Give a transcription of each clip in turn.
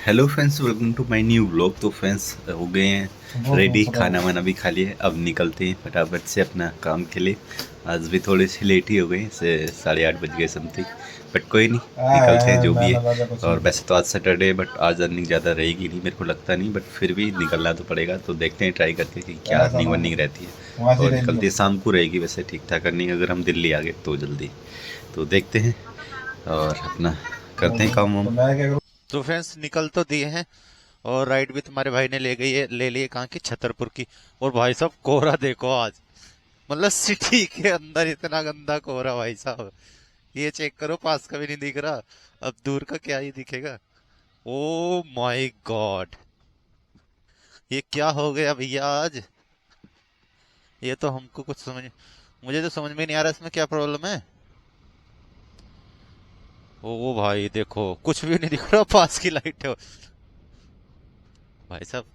Hello friends, welcome to my new vlog. तो friends हो गए हैं रेडी, खाना वाना भी खा लिए। अब निकलते हैं फटाफट से अपना काम के लिए। आज भी थोड़े से लेट ही हो गए, से 8:30 बज गए समथिंग, बट कोई नहीं, निकलते हैं जो भी है। और वैसे तो आज सैटरडे है, बट आज अर्निंग ज़्यादा रहेगी नहीं मेरे को लगता नहीं, बट फिर भी निकलना तो पड़ेगा। तो देखते हैं ट्राई करके कि क्या अर्निंग वर्निंग रहती है। और निकलती है शाम को रहेगी वैसे ठीक ठाक अर्निंग, अगर हम दिल्ली आ गए तो जल्दी। तो देखते हैं और अपना करते हैं काम वाम। तो फ्रेंड्स निकल तो दिए हैं और राइड भी तुम्हारे भाई ने ले लिए कहाँ की, छतरपुर की। और भाई साहब कोहरा देखो आज, मतलब सिटी के अंदर इतना गंदा कोहरा भाई साहब। ये चेक करो, पास का भी नहीं दिख रहा, अब दूर का क्या ही दिखेगा। ओ माय गॉड, ये क्या हो गया भैया आज। ये तो हमको कुछ समझ, मुझे तो समझ में नहीं आ रहा इसमें क्या प्रॉब्लम है। ओ भाई देखो, कुछ भी नहीं दिख रहा, पास की लाइट है भाई साहब।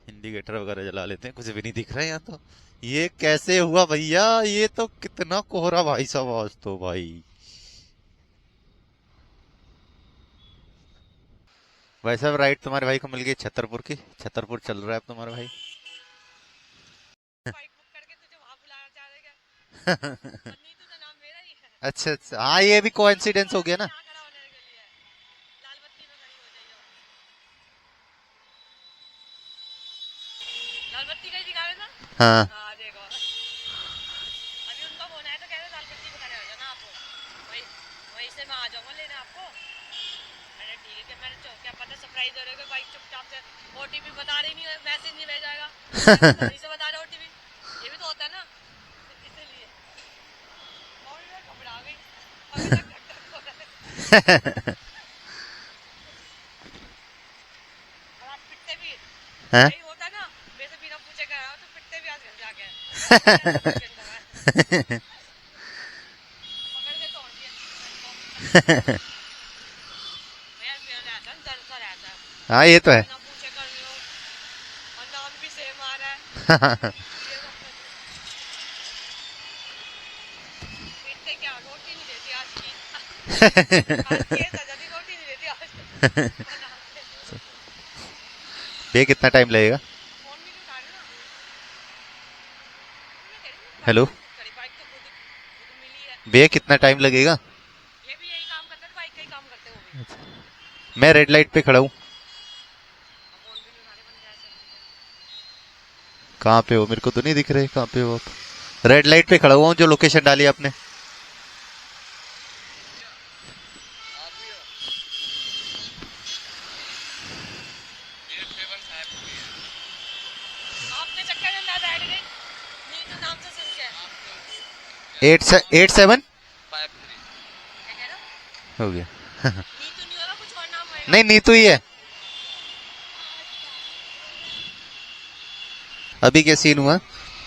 इंडिकेटर वगैरह जला लेते हैं, कुछ भी नहीं दिख रहा है यहाँ तो। ये कैसे हुआ भैया, ये तो कितना कोहरा भाई साहब आज तो भाई। भाई साहब राइट तुम्हारे भाई को मिल गई छतरपुर की, छतरपुर चल रहा है अब तुम्हारा भाई। बाइक बुक करके तुझे वहां बुलाया जा रहा है। और नीतू का नाम मेरा ही है। अच्छा अच्छा, हाँ ये भी कोइंसिडेंस हो गया ना। यहाँ खड़ा होने के लिए लाल बत्ती में खड़ी हो जाइए। लाल बत्ती का ही दिखा रहे था। हाँ हाँ देखो, अभी उनका फोन आया तो कह रहे लाल बत्ती में खड़े हो जाना आप। वही वहीं से मैं आ जाऊंगा लेने आपको। अरे ठीक है, मैंने क्या पता सरप्राइज हो रहा है, बाइक चुपचाप से ओटीपी बता रही नहीं है, मैसेज नहीं भेजाएगा, थोड़ी से बता रहे ओटीपी। ये भी तो होता है ना, इसीलिए। और मैं घबरा गई, अभी तक धक धक हो रहा है। और आप पिटते भी हाँ? यही होता ना, मेरे से बिना पूछे कर रहा हो तो पिटते भी आज घर जाके पकड़ के अंदर पकड़ के तोड़ दिया भैया। मेरा रहता है डर सा रहता है, हाँ ये तो है। बिना पूछे कर रहे हो और नाम भी सेम आ रहा है। ये सब पीटते क्या, रोटी नहीं देती आज की। आज की सजा दी, रोटी नहीं देती आज बना के। ये कितना टाइम लगेगा? फोन भी नहीं उठा रहे ना। मैं कह रही हूँ बाइक हेलो, कौन बुक करी, बाइक तो खुद खुद मिली है। भैया कितना टाइम लगेगा? ये भी यही काम करते हैं, बाइक का ही काम करते हैं वो भी। मैं रेड लाइट पे खड़ा हूँ। अब फोन भी नहीं उठा रहे बंदे, ऐसे बंदे। कहाँ पे हो, मेरे को तो नहीं दिख रहे कहाँ पे हो आप। रेड लाइट पे खड़ा हुआ हूँ जो लोकेशन डाली आपने। आपके चक्कर में मैं बैठ गई नीतू नाम से सुन के। 87 क्या कह रहे हो? हो गया। नीतू नहीं होगा, कुछ और नाम होएगा। नहीं नीतू ही है। अभी क्या सीन हुआ,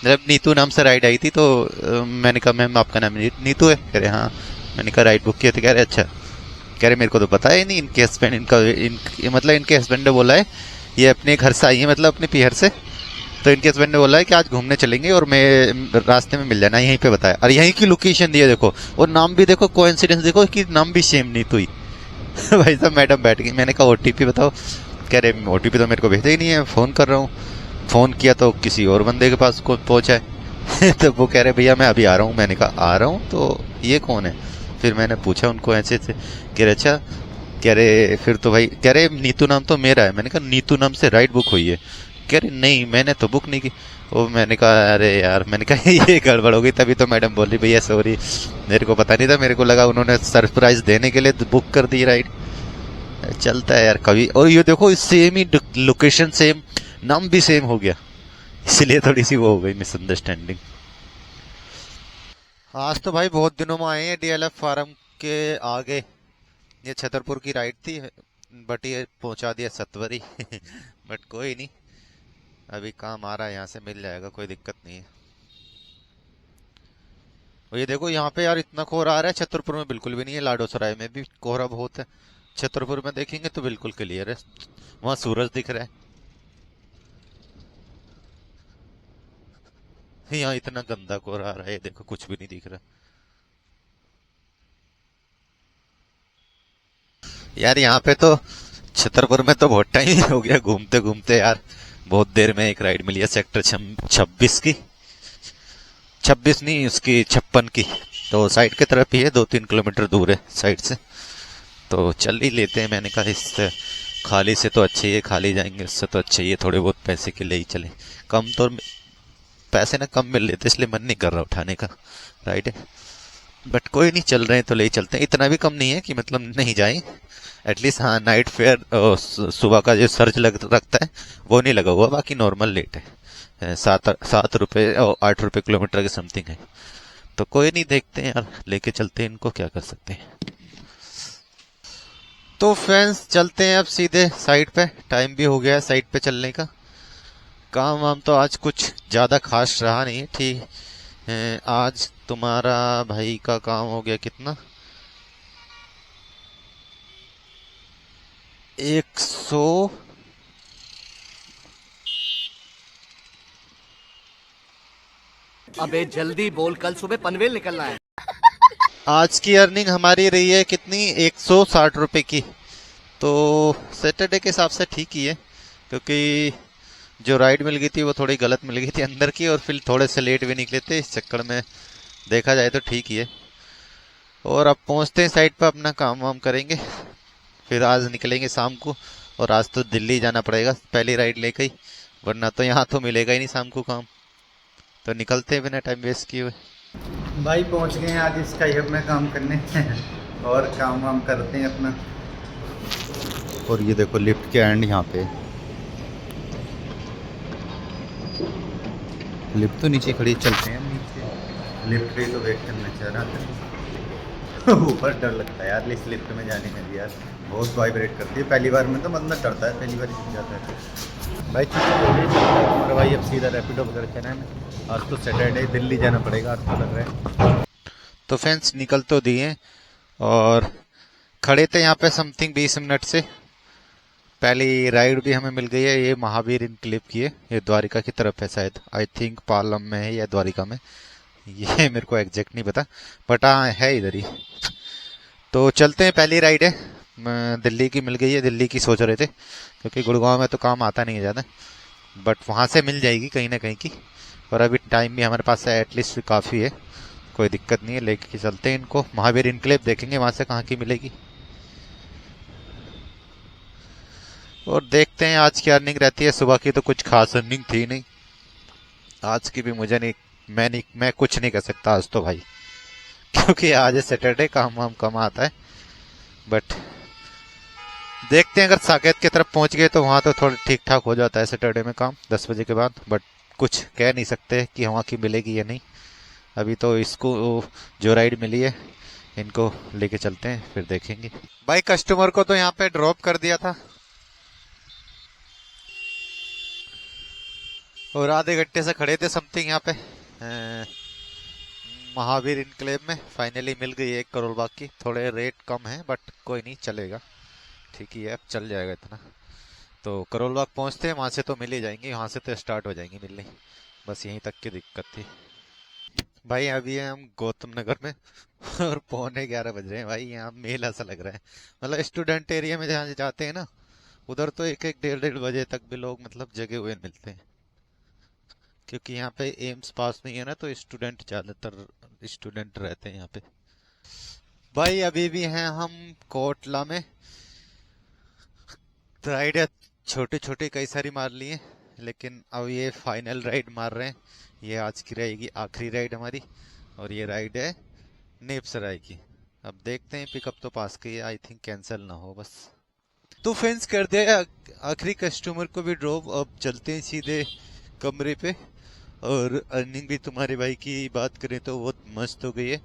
जब नीतू नाम से राइड आई थी तो मैंने कहा मैम आपका नाम नीतू है, कह रहे हाँ। मैंने कहा राइड बुक किया, तो कह रहे अच्छा। कह रहे मेरे को तो पता है नहीं, इनके हस्बैंड मतलब इनके हस्बैंड ने बोला है, ये अपने घर से आई है, मतलब अपने पीहर से। तो इनके हस्बैंड ने बोला है कि आज घूमने चलेंगे और मैं रास्ते में मिल जाना, यहीं पे बताया। और यहीं की लोकेशन दी है देखो, और नाम भी देखो, कोइंसिडेंस देखो कि नाम भी सेम नीतू ही। भाई साहब मैडम बैठ गई, मैंने कहा ओटीपी बताओ। कह रहे ओटीपी तो मेरे को भेजा ही नहीं है, फोन कर रहा हूँ। फोन किया तो किसी और बंदे के पास को पहुंचा है। तो वो कह रहे भैया मैं अभी आ रहा हूँ। मैंने कहा आ रहा हूँ तो ये कौन है। फिर मैंने पूछा उनको ऐसे से, कह रहे अच्छा। कह रहे फिर तो भाई, कह रहे नीतू नाम तो मेरा है। मैंने कहा नीतू नाम से राइड बुक हुई है। कह रहे नहीं मैंने तो बुक नहीं की। वो मैंने कहा अरे यार, मैंने कहा ये गड़बड़ हो गई। तभी तो मैडम बोली भैया सॉरी, मेरे को पता नहीं था, मेरे को लगा उन्होंने सरप्राइज देने के लिए बुक कर दी राइड। चलता है यार कभी। और ये देखो सेम ही लोकेशन, सेम नाम भी सेम हो गया, इसलिए थोड़ी सी वो हो गई मिसअंडरस्टैंडिंग। आज तो भाई बहुत दिनों में आए हैं डीएलएफ फार्म के आगे। ये छतरपुर की राइड थी, बट ये पहुंचा दिया सतवरी। बट कोई नहीं, अभी काम आ रहा है, यहाँ से मिल जाएगा, कोई दिक्कत नहीं है। और ये देखो यहाँ पे यार इतना कोहरा आ रहा है, छतरपुर में बिल्कुल भी नहीं है। लाडोसराय में भी कोहरा बहुत है, छतरपुर में देखेंगे तो बिल्कुल क्लियर है, वहां सूरज दिख रहा है। यहाँ इतना गंदा कोहरा आ रहा है, देखो कुछ भी नहीं दिख रहा। यार यहाँ पे तो छतरपुर में तो बहुत टाइम हो गया घूमते घूमते यार। बहुत देर में एक राइड मिली है सेक्टर 26 की, 26 नहीं उसकी 56 की। तो साइड की तरफ ही है, 2-3 किलोमीटर दूर है साइड से, तो चल ही लेते हैं। मैंने कहा इससे खाली से तो अच्छे ही है, खाली जाएंगे उससे तो अच्छे ही है, थोड़े बहुत पैसे के लिए ही चले। कम तो पैसे ना कम मिल लेते, इसलिए मन नहीं कर रहा उठाने का राइड है। बट कोई नहीं, चल रहे हैं तो ले ही चलते हैं। इतना भी कम नहीं है कि मतलब नहीं जाए। एटलीस्ट हाँ, नाइट फेयर सुबह का जो सर्च रखता है वो नहीं लगा हुआ, बाकी नॉर्मल रेट है। 7 रुपये और 8 रुपये किलोमीटर के समथिंग है। तो कोई नहीं, देखते हैं यार, लेके चलते हैं इनको, क्या कर सकते हैं। तो फ्रेंड्स चलते हैं अब सीधे साइड पे, टाइम भी हो गया है साइड पे चलने का। काम वाम तो आज कुछ ज़्यादा खास रहा नहीं है, ठीक है। आज तुम्हारा भाई का काम हो गया कितना, 100 अबे जल्दी बोल, कल सुबह पनवेल निकलना है। आज की अर्निंग हमारी रही है कितनी, 160 रुपए की। तो सैटरडे के हिसाब से ठीक ही है, क्योंकि जो राइड मिल गई थी वो थोड़ी गलत मिल गई थी अंदर की, और फिर थोड़े से लेट भी निकले थे, इस चक्कर में देखा जाए तो ठीक ही है। और अब पहुंचते हैं साइड पर, अपना काम वाम करेंगे, फिर आज निकलेंगे शाम को। और आज तो दिल्ली जाना पड़ेगा पहली राइड लेकर ही, वरना तो यहाँ तो मिलेगा ही नहीं शाम को काम। तो निकलते हैं बिना टाइम वेस्ट किए हुए। भाई पहुंच गए हैं आज स्काई हब में काम करने और काम वाम करते हैं अपना। और ये देखो लिफ्ट के एंड यहाँ पे, लिफ्ट तो नीचे खड़ी, चलते हैं नीचे। लिफ्ट भी तो वेट करना चाह रहा था ऊपर डर लगता है यार इस लिफ्ट में जाने में भी यार, बहुत वाइब्रेट करती है। पहली बार में तो बंदा डरता है, पहली बार इसमें जाता है। भाई छुट्टी हो गई और भाई अब सीधा रैपिडो पकड़ के ना, आज तो सैटरडे दिल्ली जाना पड़ेगा आज तो लग रहा है। तो फ्रेंड्स निकल तो दिए, और खड़े थे यहाँ पे समथिंग 20 मिनट से। पहली राइड भी हमें मिल गई है, ये महावीर इनक्लेव की है, ये द्वारिका की तरफ है शायद, आई थिंक पालम में है या द्वारिका में, ये मेरे को एग्जैक्ट नहीं पता, बट हाँ है इधर ही। तो चलते हैं, पहली राइड है, दिल्ली की मिल गई है। दिल्ली की सोच रहे थे, क्योंकि गुड़गांव में तो काम आता नहीं है ज़्यादा, बट वहाँ से मिल जाएगी कहीं ना कहीं की। और अभी टाइम भी हमारे पास है एटलीस्ट काफ़ी है, कोई दिक्कत नहीं है, लेके चलते हैं इनको। महावीर इनक्लेव देखेंगे वहाँ से कहाँ की मिलेगी, और देखते हैं आज की अर्निंग रहती है। सुबह की तो कुछ खास अर्निंग थी नहीं, आज की भी मुझे नहीं, मैं कुछ नहीं कर सकता आज तो भाई, क्योंकि आज है सैटरडे, काम वाम कम आता है। बट देखते हैं, अगर साकेत की तरफ पहुंच गए तो वहाँ तो थोड़ा ठीक ठाक हो जाता है सैटरडे में काम 10 बजे के बाद, बट कुछ कह नहीं सकते कि वहाँ की मिलेगी या नहीं। अभी तो इसको जो राइड मिली है इनको लेके चलते हैं, फिर देखेंगे। भाई कस्टमर को तो यहाँ पे ड्रॉप कर दिया था, और आधे घंटे से खड़े थे समथिंग यहाँ पे महावीर इनक्लेव में। फाइनली मिल गई 1 करोड़ बाग की, थोड़े रेट कम है बट कोई नहीं, चलेगा, ठीक ही है, अब चल जाएगा इतना। तो करोल बाग पहुंचते हैं, वहां से तो मिल ही जाएंगी, वहां से तो स्टार्ट हो जाएंगी मिलने, बस यहीं तक की दिक्कत थी। भाई अभी है हम गौतम नगर में और 11:15 बज रहे हैं भाई, यहाँ मेला सा लग रहा है। मतलब स्टूडेंट एरिया में जहाँ जाते हैं ना, उधर तो 1-1 1:30 बजे तक भी लोग मतलब जगे हुए मिलते हैं, क्योंकि यहाँ पे एम्स पास नहीं है ना, तो स्टूडेंट ज्यादातर स्टूडेंट रहते हैं यहाँ पे। भाई अभी भी हैं हम कोटला में, राइड छोटे छोटे कई सारी मार लिए, लेकिन अब ये फाइनल राइड मार रहे हैं। ये आज की रहेगी आखिरी राइड हमारी, और ये राइड है नेपसराय की। अब देखते हैं, पिकअप तो पास की है, आई थिंक कैंसिल ना हो बस। तो फ्रेंड्स कर दिया आखिरी कस्टमर को भी ड्रॉप, अब चलते हैं सीधे कमरे पे। और अर्निंग भी तुम्हारे भाई की बात करें तो बहुत मस्त हो गई है।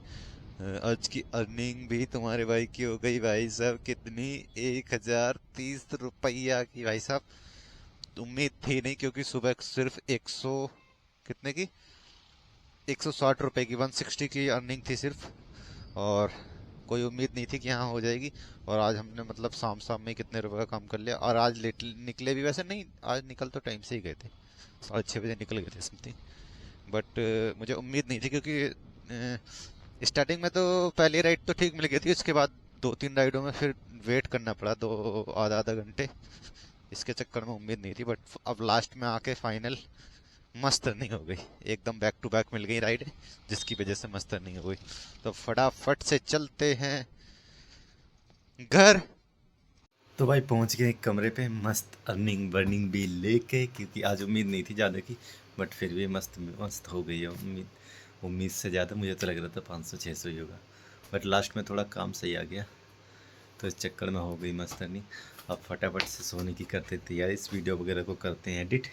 आज की अर्निंग भी तुम्हारे भाई की हो गई भाई साहब, कितनी, 1030 रुपया की भाई साहब। उम्मीद थी नहीं, क्योंकि सुबह सिर्फ 100 कितने की 160 रुपए की 160 की अर्निंग थी सिर्फ, और कोई उम्मीद नहीं थी कि यहाँ हो जाएगी। और आज हमने मतलब शाम में कितने रुपए का काम कर लिया, और आज लेट निकले भी, वैसे नहीं आज निकल तो टाइम से ही गए थे, 6:30 बजे निकल गए थे समथिंग। बट मुझे उम्मीद नहीं थी, क्योंकि स्टार्टिंग में तो पहली राइड तो ठीक मिल गई थी, उसके बाद 2-3 राइडों में फिर वेट करना पड़ा, आधा घंटे। इसके चक्कर में उम्मीद नहीं थी, बट अब लास्ट में आके फाइनल मस्त नहीं हो गई, एकदम बैक टू बैक मिल गई राइड, जिसकी वजह से मस्त नहीं हो गई। तो फटाफट से चलते हैं घर। तो भाई पहुंच गए कमरे पे, मस्त अर्निंग बर्निंग भी लेके, क्योंकि आज उम्मीद नहीं थी ज़्यादा की, बट फिर भी मस्त मस्त हो गई है। उम्मीद से ज़्यादा मुझे तो लग रहा था 500-600 ही होगा, बट लास्ट में थोड़ा काम सही आ गया, तो इस चक्कर में हो गई मस्त अर्निंग। अब फटाफट से सोने की करते तैयारी, इस वीडियो वगैरह को करते हैं एडिट।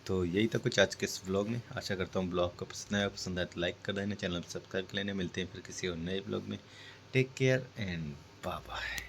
तो यही था कुछ आज के इस व्लॉग में। आशा करता हूँ ब्लॉग को पसंद आए तो लाइक कर देना, चैनल को सब्सक्राइब कर लेना। मिलते हैं फिर किसी और नए व्लॉग में। Take care and bye bye.